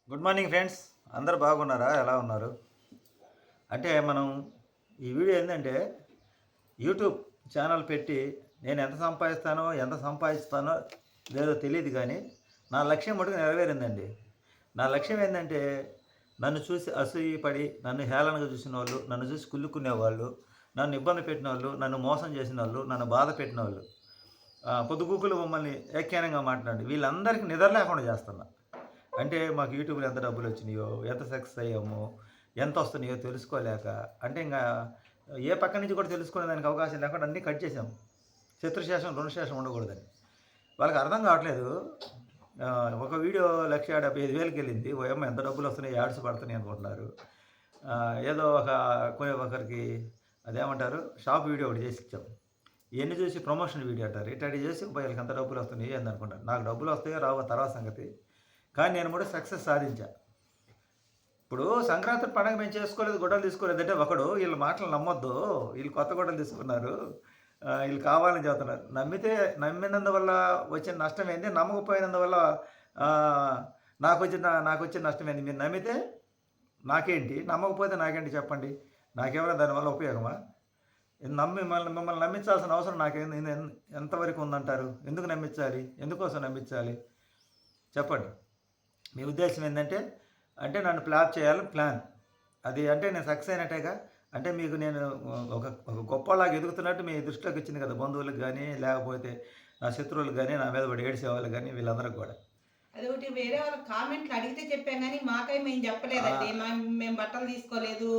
Good morning friends. అందరూ బాగున్నారా? ఎలా ఉన్నారు? అంటే మనం ఈ వీడియో ఏంటంటే యూట్యూబ్ ఛానల్ పెట్టి నేను ఎంత సంపాదిస్తానో లేదో తెలియదు కానీ నా లక్ష్యం మటుకు నెరవేరిందండి. నా లక్ష్యం ఏంటంటే నన్ను చూసి అసూయపడి నన్ను హేళనగా చూసిన వాళ్ళు, నన్ను చూసి కుళ్ళుకునేవాళ్ళు, నన్ను ఇబ్బంది పెట్టిన వాళ్ళు, నన్ను మోసం చేసిన వాళ్ళు, నన్ను బాధ పెట్టిన వాళ్ళు, పొద్దుగూకులు మమ్మల్ని వ్యాఖ్యానంగా మాట్లాడి వీళ్ళందరికీ నిద్ర లేకుండా చేస్తున్నా. అంటే మాకు యూట్యూబ్లో ఎంత డబ్బులు వచ్చినాయో, ఎంత సక్సెస్ అయ్యామో, ఎంత వస్తున్నాయో తెలుసుకోలేక, అంటే ఇంకా ఏ పక్క నుంచి కూడా తెలుసుకునే దానికి అవకాశం లేకుండా అన్నీ కట్ చేసాము. శత్రుశేషం రుణశేషం ఉండకూడదని వాళ్ళకి అర్థం కావట్లేదు. ఒక వీడియో 1,75,000కి వెళ్ళింది. ఓయమ్మ ఎంత డబ్బులు వస్తున్నాయి, యాడ్స్ పడుతున్నాయి అనుకుంటున్నారు. ఏదో ఒకరికి అదేమంటారు, షాప్ వీడియో ఒకటి చేసి ఇచ్చాం. ఇవన్నీ చూసి ప్రమోషన్ వీడియో అంటారు. ఇట్లాంటి చేసి వీళ్ళకి ఎంత డబ్బులు వస్తున్నాయి అని అనుకుంటారు. నాకు డబ్బులు వస్తాయో రావో తర్వాత సంగతి, కానీ నేను కూడా సక్సెస్ సాధించా. ఇప్పుడు సంక్రాంతి పండుగ మేము చేసుకోలేదు, గొడవలు తీసుకోలేదు అంటే ఒకడు వీళ్ళ మాటలు నమ్మొద్దు, వీళ్ళు కొత్త గొడవలు తీసుకున్నారు, వీళ్ళు కావాలని చెబుతున్నారు. నమ్మినందువల్ల వచ్చిన నష్టం ఏంది, నమ్మకపోయినందువల్ల నాకు వచ్చిన నష్టం ఏంది? మీరు నమ్మితే నాకేంటి, నమ్మకపోతే నాకేంటి చెప్పండి? నాకేమైనా దానివల్ల ఉపయోగమా? మిమ్మల్ని నమ్మించాల్సిన అవసరం నాకేంది? ఎంతవరకు ఉందంటారు? ఎందుకు నమ్మించాలి? ఎందుకోసం నమ్మించాలి చెప్పండి? మీ ఉద్దేశం ఏంటంటే అంటే నన్ను ఫ్లాప్ చేయాలని ప్లాన్. అది అంటే నేను సక్సెస్ అయినట్టేగా. అంటే మీకు నేను ఒక ఒక గొప్పలాగా ఎదుగుతున్నట్టు మీ దృష్టిలోకి వచ్చింది కదా, బంధువులకు కానీ లేకపోతే నా శత్రువులకు కానీ నా మీద పడి ఏడ్చేవాళ్ళు కానీ వీళ్ళందరికీ కూడా. అదొకటి వేరే వాళ్ళ కామెంట్లు అడిగితే చెప్పాం కానీ మాకై మేము చెప్పలేదండి. మేము బట్టలు తీసుకోలేదు,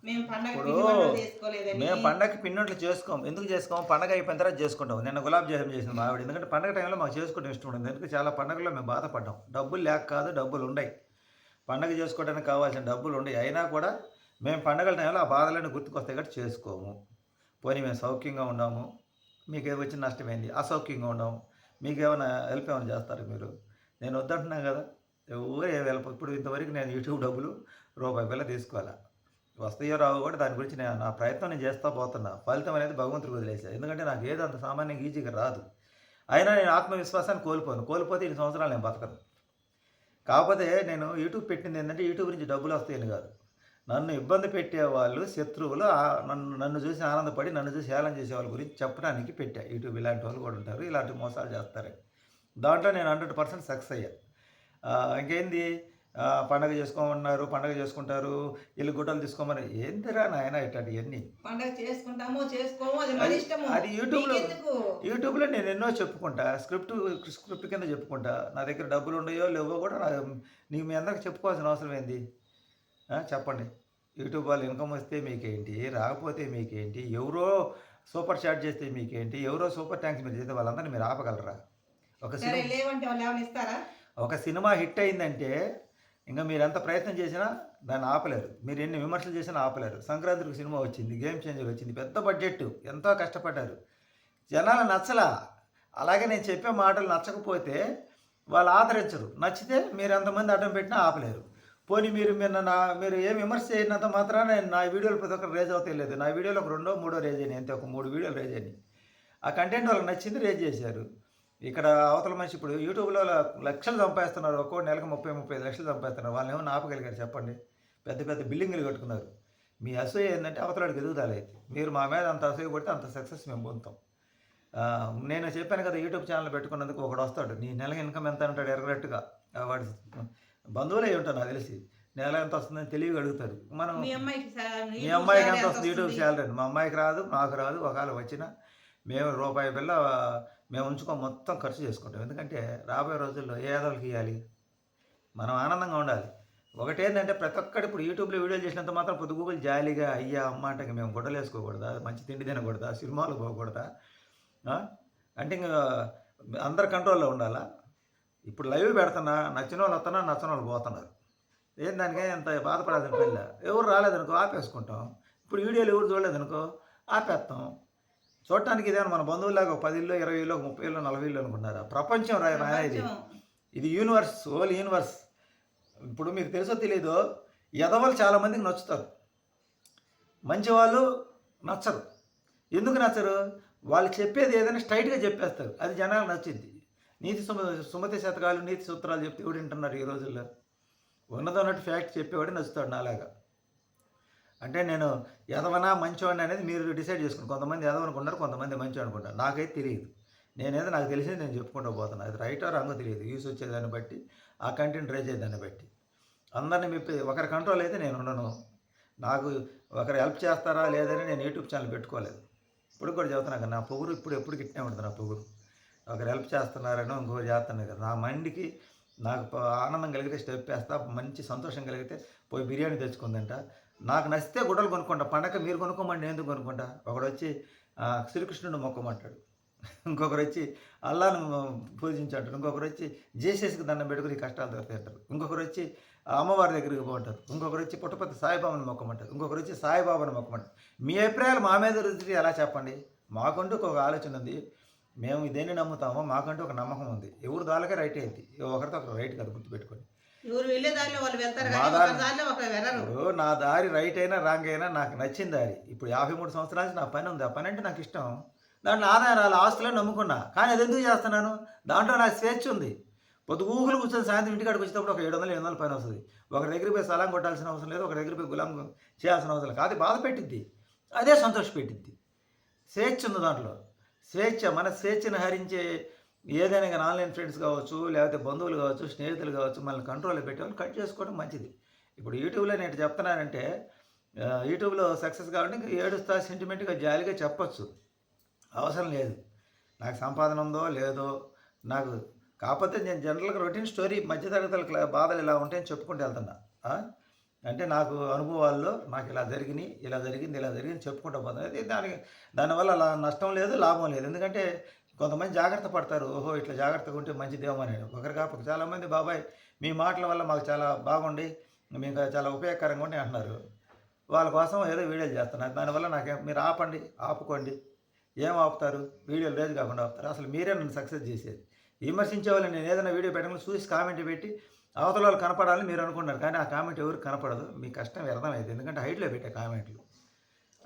మేము పండగ ఇప్పుడు పిండి వంటలు చేసుకోలేదని. మేము పండగకి పిండి చేసుకోం. ఎందుకు చేసుకోం? పండగ అయిపోయిన తర్వాత చేసుకుంటాం. నిన్న గులాబ్ జామున్ చేసింది మా ఆవిడ. ఎందుకంటే పండగ టైంలో మాకు చేసుకోవడం ఇష్టం ఉండదు. ఎందుకంటే చాలా పండగల్లో మేము బాధపడ్డాం. డబ్బులు లేక కాదు, డబ్బులు ఉన్నాయి, పండగ చేసుకోవడానికి కావాల్సిన డబ్బులు ఉన్నాయి. అయినా కూడా మేము పండగల టైంలో ఆ బాధలన్నీ గుర్తుకొస్తాయి కాబట్టి చేసుకోము. పోనీ మేము సౌఖ్యంగా ఉన్నాము, మీకు వచ్చిన నష్టమైంది. అసౌఖ్యంగా ఉన్నాము, మీకు ఏమైనా హెల్ప్ ఏమైనా చేస్తారు మీరు? నేను వద్దంటున్నాను కదా. ఎవరు ఏ హెల్ప్ ఇప్పుడు ఇంతవరకు నేను యూట్యూబ్ డబ్బులు రూపాయి బిళ్ళ తీసుకోవాలా. వస్తాయో రావు కూడా దాని గురించి నా ప్రయత్నం నేను చేస్తూ పోతున్నా. ఫలితం అనేది భగవంతుడికి వదిలేసాను. ఎందుకంటే నాకు ఏదో అంత సామాన్యంగా ఈజీగా రాదు. అయినా నేను ఆత్మవిశ్వాసాన్ని కోల్పోతే 2 సంవత్సరాలు నేను బతకను. కాకపోతే నేను యూట్యూబ్ పెట్టింది ఏంటంటే యూట్యూబ్ నుంచి డబ్బులు వస్తాయని కాదు. నన్ను ఇబ్బంది పెట్టేవాళ్ళు, శత్రువులు, నన్ను చూసి ఆనందపడి నన్ను చూసి హేళన చేసే వాళ్ళ గురించి చెప్పడానికి పెట్టా. యూట్యూబ్ ఇలాంటి వాళ్ళు కూడా ఉంటారు, ఇలాంటి మోసాలు చేస్తారని. దాంట్లో నేను 100% సక్సెస్ అయ్యా. ఇంకేంది, పండగ చేసుకోమన్నారు, పండగ చేసుకుంటారు, ఇల్లు గుట్టలు తీసుకోమని. ఏందిరా నాయన ఇట్లాంటివన్నీ? పండగ చేసుకుంటామో చేసుకోమో అది మన అది ఇష్టము. అది యూట్యూబ్లో మీకెందుకు? యూట్యూబ్లో నేను ఎన్నో చెప్పుకుంటా, స్క్రిప్ట్ కింద చెప్పుకుంటా. నా దగ్గర డబ్బులు ఉన్నాయో లేవో కూడా నీకు మీ అందరికి చెప్పుకోవాల్సిన అవసరం ఏంది? చెప్పండి. యూట్యూబ్ వాళ్ళు ఇన్కమ్ వస్తే మీకేంటి, రాకపోతే మీకేంటి? ఎవరో సూపర్ చాట్ చేస్తే మీకేంటి, ఎవరో సూపర్ థ్యాంక్స్ మీరు చేస్తే వాళ్ళందరినీ మీరు ఆపగలరా? ఒక సరే సినిమా లేవంటే వాళ్ళు ఏమైనా ఇస్తారా? ఒక సినిమా హిట్ అయిందంటే ఇంకా మీరు ఎంత ప్రయత్నం చేసినా దాన్ని ఆపలేరు. మీరు ఎన్ని విమర్శలు చేసినా ఆపలేరు. సంక్రాంతికి సినిమా వచ్చింది, గేమ్ చేంజర్ వచ్చింది, పెద్ద బడ్జెట్, ఎంతో కష్టపడ్డారు, జనాలు నచ్చలా. అలాగే నేను చెప్పే మాటలు నచ్చకపోతే వాళ్ళు ఆదరించరు, నచ్చితే మీరు ఎంతమంది అడ్డం పెట్టినా ఆపలేరు. పోనీ మీరు ఏం విమర్శ చేయనంత మాత్రాన నా వీడియోలు ప్రతి ఒక్కరు రేజ్ అవుతాయి లేదు. నా వీడియోలో ఒక 2-3 రేజ్ అయినాయి అంతే, ఒక 3 వీడియోలు రేజ్ అయినాయి. ఆ కంటెంట్ వాళ్ళకి నచ్చింది, రేజ్ చేశారు. ఇక్కడ అవతల మనిషి ఇప్పుడు యూట్యూబ్లో లక్షలు సంపాదిస్తున్నారు, ఒక్కో నెలకు 30-35 లక్షలు సంపాదిస్తున్నారు. వాళ్ళని ఏమన్నా ఆపగలిగారు చెప్పండి? పెద్ద పెద్ద బిల్డింగ్లు కట్టుకున్నారు. మీ అసూయ ఏంటంటే అవతలాడికి ఎదుగుదల అయితే మీరు మా మీద అంత అసూయ పడితే అంత సక్సెస్ మేము పొందుతాం. నేను చెప్పాను కదా, యూట్యూబ్ ఛానల్ పెట్టుకున్నందుకు ఒకడు వస్తాడు, నీ నెల ఇన్కమ్ ఎంత అంటాడు ఎరగనట్టుగా. వాడు బంధువులే ఉంటారు నాకు తెలిసి. నెల ఎంత వస్తుందని తెలివిగా అడుగుతారు. మనం మీ అమ్మాయికి మీ అమ్మాయికి ఎంత వస్తుంది యూట్యూబ్ శాలరీ? మా అమ్మాయికి రాదు, మాకు రాదు. ఒకవేళ వచ్చినా మేము రూపాయి బిళ్ళ మేము ఉంచుకొని మొత్తం ఖర్చు చేసుకుంటాం. ఎందుకంటే రాబోయే రోజుల్లో ఏ ఆదవులకి ఇవ్వాలి? మనం ఆనందంగా ఉండాలి. ఒకటేంటంటే ప్రతి ఒక్కటి ఇప్పుడు యూట్యూబ్లో వీడియోలు చేసినంత మాత్రం పొద్దుగూకులు జాలీగా అయ్యా అమ్మ అంటే మేము గొడవలు వేసుకోకూడదా, మంచి తిండి తినకూడదా, సినిమాలు పోకూడదా? అంటే ఇంకా అందరు కంట్రోల్లో ఉండాలా? ఇప్పుడు లైవ్ పెడుతున్నా, నచ్చిన వాళ్ళు వస్తున్నారు, నచ్చిన వాళ్ళు పోతున్నారు. ఏం దానికే ఎంత బాధపడాల్సిన పని లే. ఎవరు రాలేదనుకో ఆపేసుకుంటాం. ఇప్పుడు వీడియోలు ఎవరు చూడలేదనుకో ఆపేస్తాం. చూడటానికి ఇదేమో మన బంధువులాగా ఒక 10 ఇళ్ళు, 20 ఇళ్ళు, 30 ఇళ్ళు, 40 ఇళ్ళు అనుకుంటున్నారా? ప్రపంచం ఇది. ఇది యూనివర్స్, హోల్ యూనివర్స్. ఇప్పుడు మీకు తెలుసో తెలీదో, ఎదవలు చాలామందికి నచ్చుతారు, మంచి వాళ్ళు నచ్చరు. ఎందుకు నచ్చరు? వాళ్ళు చెప్పేది ఏదైనా స్ట్రైట్గా చెప్పేస్తారు, అది జనాలకు నచ్చింది. నీతి సుమతి శతకాలు, నీతి సూత్రాలు చెప్తే ఎవడు వింటున్నారు ఈ రోజుల్లో? ఉన్నదన్నట్టు ఫ్యాక్ట్ చెప్పేవాడు నచ్చుతాడు నాలాగా. అంటే నేను ఎదవనా మంచోడిని అనేది మీరు డిసైడ్ చేసుకోండి. కొంతమంది ఎదవ అనుకుంటారు, కొంతమంది మంచోడు అనుకుంటారు. నాకైతే తెలియదు. నేనేదో నాకు తెలిసింది నేను చెప్పుకుంటూ పోతున్నా. అది రైటో రాంగో తెలియదు. వ్యూస్ వచ్చేదాన్ని బట్టి, ఆ కంటెంట్ రైజ్ అయ్యేదాన్ని బట్టి. అందరిని మెప్పి ఒకరి కంట్రోల్ అయితే నేను ఉండను. నాకు ఒకరు హెల్ప్ చేస్తారా లేదని నేను యూట్యూబ్ ఛానల్ పెట్టుకోలేదు. ఇప్పుడు కూడా చెబుతున్నా కదా, నా పొగురు ఇప్పుడు ఎప్పుడు గిట్నే ఉంటుంది. నా పొగురు ఒకరు హెల్ప్ చేస్తున్నారనో ఇంకొకరు చేస్తున్నాను కదా, నా మైండ్కి నాకు ఆనందం కలిగితే స్టెప్ వేస్తా, మంచి సంతోషం కలిగితే పోయి బిర్యానీ తెచ్చుకుందంట. నాకు నచ్చితే గుడ్డలు కొనుక్కుంటా. పండగ మీరు కొనుక్కోమంటే నేను ఎందుకు కొనుక్కుంటా. ఒకడు వచ్చి శ్రీకృష్ణుడు మొక్కమంటాడు, ఇంకొకరు వచ్చి అల్లాను పూజించాడు, ఇంకొకరు వచ్చి జేసీఎస్కి దండం పెట్టుకుని కష్టాలు దొరుకుతాయంటారు, ఇంకొకరు వచ్చి అమ్మవారి దగ్గరికి పోంటారు, ఇంకొకరు వచ్చి పుట్టపర్తి సాయిబాబాని మొక్కమంటారు, ఇంకొకరు వచ్చి సాయిబాబాని మొక్కమంటారు. మీ అభిప్రాయాలు మా మీద రుచి ఎలా చెప్పండి. మాకంటూ ఒక ఆలోచన ఉంది. మేము దేన్ని నమ్ముతామో మాకంటూ ఒక నమ్మకం ఉంది. ఎవరు దానికే రైట్ అయింది, ఒకరితో ఒకరు రైట్ కాదు, గుర్తుపెట్టుకోండి. ఎవరు వెళ్ళే దారిలో వాళ్ళు వెళ్తారు మా కానీ దారి ఒకరి దారిలో ఒకరు వెళ్ళరు. ఇప్పుడు నా దారి రైట్ అయినా రాంగ్ అయినా నాకు నచ్చిన దారి. ఇప్పుడు 53 సంవత్సరాల నుంచి నా పని ఉంది. ఆ పని అంటే నాకు ఇష్టం. దాంట్లో ఆదాయం రాలి ఆస్తులే నమ్ముకున్నా. కానీ అది ఎందుకు చేస్తున్నాను, దాంట్లో నాకు స్వేచ్ఛ ఉంది. పొద్దుగూకులు కూర్చొని సాయంత్రం ఇంటికాడికి వచ్చేటప్పుడు ఒక 700-800 పని వస్తుంది. ఒకరి దగ్గర పోయి సలాం కొట్టాల్సిన అవసరం లేదు, ఒకరి దగ్గర పోయి గులాం చేయాల్సిన అవసరం లేదు. అది బాధ పెట్టిద్ది, అదే సంతోష పెట్టిద్ది. స్వేచ్ఛ ఉంది దాంట్లో. స్వేచ్ఛ, మన స్వేచ్ఛను హరించే ఏదైనా కానీ ఆన్లైన్ ఫ్రెండ్స్ కావచ్చు, లేకపోతే బంధువులు కావచ్చు, స్నేహితులు కావచ్చు, మనల్ని కంట్రోల్లో పెట్టేవాళ్ళు కట్ చేసుకోవడం మంచిది. ఇప్పుడు యూట్యూబ్లో నేను చెప్తున్నానంటే యూట్యూబ్లో సక్సెస్ కావాలంటే ఇంకా ఏడుస్తా సెంటిమెంట్గా జాలీగా చెప్పొచ్చు, అవసరం లేదు. నాకు సంపాదన ఉందో లేదో నాకు, కాకపోతే నేను జనరల్గా రొటీన్ స్టోరీ మధ్యతరగతుల బాధలు ఇలా ఉంటాయని చెప్పుకుంటూ వెళ్తున్నా. అంటే నాకు అనుభవాల్లో నాకు ఇలా జరిగినాయి, ఇలా జరిగింది, ఇలా జరిగింది చెప్పుకుంటూ పోతాను. అది దానివల్ల నష్టం లేదు, లాభం లేదు. ఎందుకంటే కొంతమంది జాగ్రత్త పడతారు, ఓహో ఇట్లా జాగ్రత్తగా ఉంటే మంచిదేమో అని. ఒకరు కాకపోతే చాలామంది బాబాయ్ మీ మాటల వల్ల మాకు చాలా బాగుండి, మీకు చాలా ఉపయోగకరంగా ఉండి అంటున్నారు. వాళ్ళ కోసం ఏదో వీడియోలు చేస్తున్నారు. దానివల్ల నాకేం, మీరు ఆపండి, ఆపుకోండి. ఏం ఆపుతారు, వీడియోలు రేజ్ కాకుండా ఆపుతారు. అసలు మీరే నన్ను సక్సెస్ చేసేది. విమర్శించే వాళ్ళు నేను ఏదైనా వీడియో పెట్టడం చూసి కామెంట్ పెట్టి అవతల వాళ్ళు కనపడాలని మీరు అనుకుంటున్నారు. కానీ ఆ కామెంట్ ఎవరికి కనపడదు, మీ కష్టం వ్యర్థమైంది. ఎందుకంటే హైట్లో పెట్టే కామెంట్లు.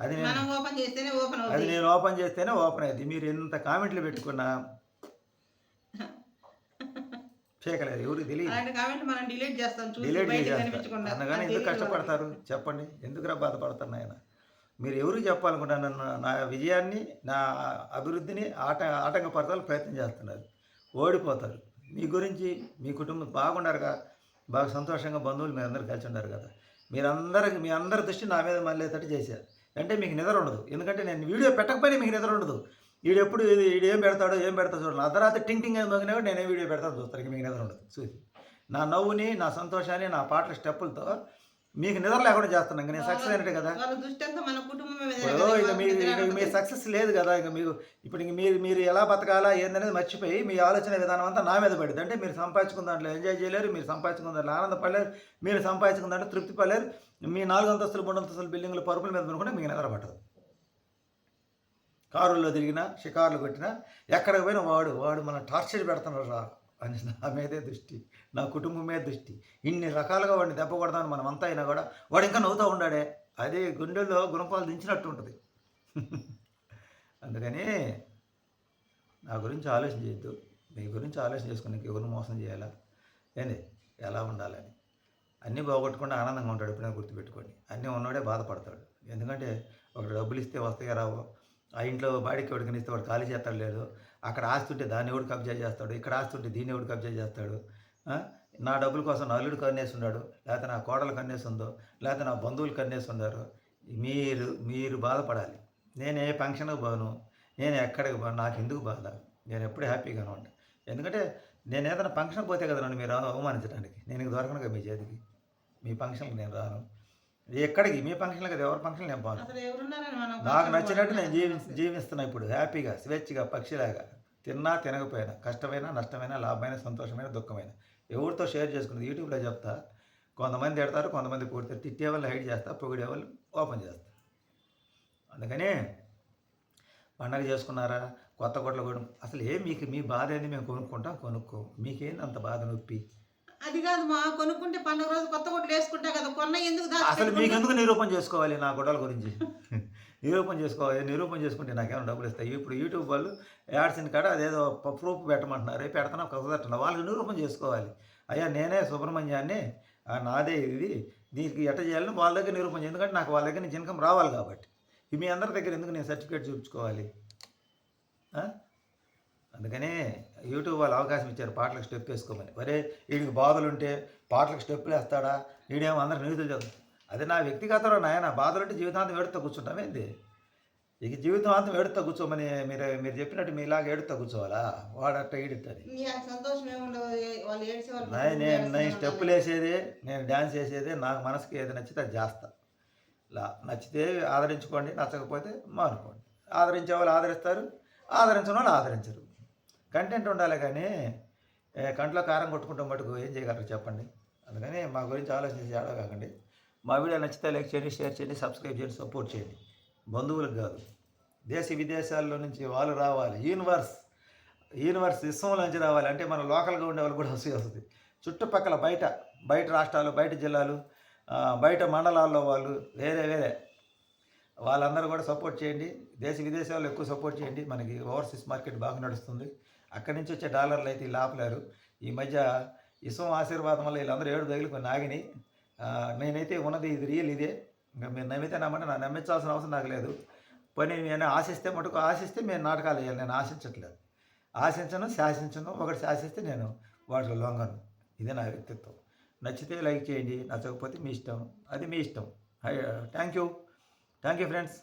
అది నేను ఓపెన్ చేస్తేనే ఓపెన్ అది నేను ఓపెన్ చేస్తేనే ఓపెన్ అయ్యింది. మీరు ఎంత కామెంట్లు పెట్టుకున్నా చేయగలేదు, ఎవరికి తెలియదు. మనం డిలీట్ చేస్తాం, డిలీట్ చేసేస్తారు. అనగానే ఎందుకు కష్టపడతారు చెప్పండి, ఎందుకురా బాధపడతారు నాయన. మీరు ఎవరికి చెప్పాలనుకుంటా, నన్ను నా విజయాన్ని నా అభివృద్ధిని ఆటంకపరచాలని ప్రయత్నం చేస్తున్నారు, ఓడిపోతారు. మీ గురించి మీ కుటుంబం బాగుండారుగా, బాగా సంతోషంగా బంధువులు మీరు అందరూ కలిసి ఉన్నారు కదా. మీ అందరి దృష్టి నా మీద మళ్ళేటట్టు చేశారు అంటే మీకు నిద్ర ఉండదు. ఎందుకంటే నేను వీడియో పెట్టకపోయినా మీకు నిద్ర ఉండదు. వీడు ఏం పెడతాడో చూడండి. అర్ధరాత్రి టింగ్ టింగ్ అని మోగినా కూడా నేనే వీడియో పెడతాను చూస్తాను. మీకు నిద్ర ఉండదు చూసి. నా నవ్వుని, నా సంతోషాన్ని, నా పాటల స్టెప్పులతో మీకు నిద్ర లేకుండా చేస్తున్నాను. ఇంకా నేను సక్సెస్ అయినట్టే కదా. ఇక మీ సక్సెస్ లేదు కదా. ఇక మీకు ఇప్పుడు ఇంక మీరు ఎలా బతకాలా ఏందనేది మర్చిపోయి మీ ఆలోచన విధానం అంతా నా మీద పడింది. అంటే మీరు సంపాదించుకున్న దాంట్లో ఎంజాయ్ చేయలేరు, మీరు సంపాదించుకున్న దాంట్లో ఆనందపడలేరు, మీరు సంపాదించుకున్న దాంట్లో తృప్తి పడలేరు. మీ 4 అంతస్తులు 3 అంతస్తులు బిల్డింగ్లు పరుపుల మీద పడుకుంటే మీకు నిద్ర పట్టదు. కారుల్లో తిరిగినా, షికారులు కొట్టినా, ఎక్కడికి పోయినా వాడు మనం టార్చర్ పెడుతున్నారు రా అని నా మీదే దృష్టి, నా కుటుంబం మీద దృష్టి. ఇన్ని రకాలుగా వాడిని దెబ్బ కొడదామని మనం అంతా అయినా కూడా వాడు ఇంకా నవ్వుతూ ఉన్నాడే, అదే గుండెల్లో గుణపాలు దించినట్టు ఉంటుంది. అందుకని నా గురించి ఆలోచన చేయొద్దు, మీ గురించి ఆలోచన చేసుకుని ఎవరిని మోసం చేయాలా, ఏంది ఎలా ఉండాలని. అన్నీ పోగొట్టుకుంటే ఆనందంగా ఉంటాడు, ఎప్పుడైనా గుర్తుపెట్టుకోండి. అన్నీ ఉన్నవాడే బాధపడతాడు. ఎందుకంటే ఒకటి డబ్బులు ఇస్తే వస్తాయో రావో, ఆ ఇంట్లో బాడీకి ఎవడికని ఇస్తే వాడు ఖాళీ చేస్తాడు లేదు, అక్కడ ఆస్తుంటే దాన్ని ఎవడు కబ్జా చేస్తాడు, ఇక్కడ ఆస్తుంటే దీన్ని ఎవడు కబ్జా చేస్తాడు. నా డబ్బుల కోసం నా అల్లుడు కన్నేసి ఉన్నాడు, లేకపోతే నా కోడలు కన్నేసి ఉందో, లేకపోతే నా బంధువులు కన్నేసి ఉన్నారు. మీరు బాధపడాలి. నేను ఏ ఫంక్షన్కి పోను, నేను ఎక్కడికి పోను, నాకు ఎందుకు బాధ, నేను ఎప్పుడు హ్యాపీగానే ఉంటాను. ఎందుకంటే నేను ఏదైనా ఫంక్షన్కి పోతే కదా నన్ను మీరు అవమానించడానికి. నేను ఇంక దొరకనుగా మీ చేతికి. మీ ఫంక్షన్కి నేను రాను, ఎక్కడికి మీ ఫంక్షన్లు కదా, ఎవరి ఫంక్షన్లు నేను పోను. నాకు నచ్చినట్టు నేను జీవిస్తున్నా ఇప్పుడు హ్యాపీగా, స్వేచ్ఛగా, పక్షిలాగా. తిన్నా తినకపోయినా, కష్టమైనా నష్టమైనా, లాభమైన సంతోషమైన దుఃఖమైన ఎవరితో షేర్ చేసుకున్నది యూట్యూబ్లో చెప్తా. కొంతమంది తిడతారు, కొంతమంది పొడితారు. తిట్టే వాళ్ళు హైడ్ చేస్తా, పొగిడే వాళ్ళు ఓపెన్ చేస్తా. అందుకని పండగ చేసుకున్నారా, కొత్త కొట్లు కొను, అసలు మీకు మీ బాధ ఏంది, మేము కొనుక్కుంటాం, కొనుక్కో, మీకేంది అంత బాధ నొప్పి. అది కాదు మా, కొనుక్కుంటే పండుగ రోజు కొత్త కొట్లు వేసుకుంటా కదా, కొన్న ఎందుకు అసలు మీకెందుకు నిరూపణ చేసుకోవాలి నా గొడవల గురించి. నిరూపణ చేసుకుంటే నాకేమైనా డబ్బులు ఇస్తాయి. ఇప్పుడు యూట్యూబ్ వాళ్ళు యాడ్సిన్ కాడ అదేదో ప్రూఫ్ పెట్టమంటున్నారు, పెడతాను కుదరట్లేదు. వాళ్ళకి నిరూపణ చేసుకోవాలి. అయ్యా నేనే సుబ్రహ్మణ్యాన్ని, నాదే ఇది, దీనికి ఎట్ట చేయాలని వాళ్ళ దగ్గర నిరూపించి, ఎందుకంటే నాకు వాళ్ళ దగ్గర నుంచి ఇన్కమ్ రావాలి కాబట్టి. ఇది మీ అందరి దగ్గర ఎందుకు నేను సర్టిఫికేట్ చూపించుకోవాలి? ఆ? అందుకనే యూట్యూబ్ వాళ్ళు అవకాశం ఇచ్చారు పాటలకు స్టెప్ వేసుకోమని. మరే వీడికి బాధలు ఉంటే పాటలకు స్టెప్పులు వేస్తాడా, వీడేమో అందరికి నీతులు చదువు. అది నా వ్యక్తిగతంలో నాయన, బాధలు ఉంటే జీవితాంతం ఏడుతో కూర్చుంటామేంది? ఇక జీవితాంతం ఏడుతో కూర్చోమని మీరు చెప్పినట్టు మీలాగా ఏడుతో కూర్చోవాలా? వాడట్ట ఈడుతుంది. సంతోషం ఏముండవు, వాళ్ళు ఏడ్చే నేను స్టెప్పులు వేసేది, నేను డ్యాన్స్ వేసేది, నాకు మనసుకి ఏది నచ్చితే అది చేస్తా. నచ్చితే ఆదరించుకోండి, నచ్చకపోతే మానుకోండి. ఆదరించే వాళ్ళు ఆదరిస్తారు, ఆదరించిన వాళ్ళు ఆదరించరు. కంటెంట్ ఉండాలి కానీ కంట్లో కారం కొట్టుకుంటాం మటుకు ఏం చేయగలరు చెప్పండి. అందుకని మా గురించి ఆలోచించి ఏడవ కాకండి. మా వీడియో నచ్చితే లైక్ చేయండి, షేర్ చేయండి, సబ్స్క్రైబ్ చేయండి, సపోర్ట్ చేయండి. బంధువులకు కాదు, దేశ విదేశాల్లో నుంచి వాళ్ళు రావాలి. యూనివర్స్ విశ్వంలోంచి రావాలి అంటే మన లోకల్గా ఉండే వాళ్ళు కూడా వస్తుంది. చుట్టుపక్కల బయట రాష్ట్రాలు, బయట జిల్లాలు, బయట మండలాల్లో వాళ్ళు వేరే వాళ్ళందరూ కూడా సపోర్ట్ చేయండి. దేశ విదేశాల్లో ఎక్కువ సపోర్ట్ చేయండి. మనకి ఓవర్సీస్ మార్కెట్ బాగా నడుస్తుంది. అక్కడి నుంచి వచ్చే డాలర్లు అయితే వీళ్ళు ఆపలేరు. ఈ మధ్య విశ్వం ఆశీర్వాదం వల్ల వీళ్ళందరూ ఏడు తగిలికొని ఆగినాయి. నేనైతే ఉన్నది ఇది రియల్ ఇదే. ఇంకా మీరు నమ్మితే నమ్మంటే నాకు నమ్మించాల్సిన అవసరం నాకు లేదు. పోనీ నేను ఆశిస్తే మేము నాటకాలు వేయాలి. నేను ఆశించట్లేదు, ఆశించను, శాసించను. ఒకటి శాసిస్తే నేను వాటిలో లొంగను. ఇదే నా వ్యక్తిత్వం. నచ్చితే లైక్ చేయండి, నచ్చకపోతే మీ ఇష్టం, అది మీ ఇష్టం. Thank you friends.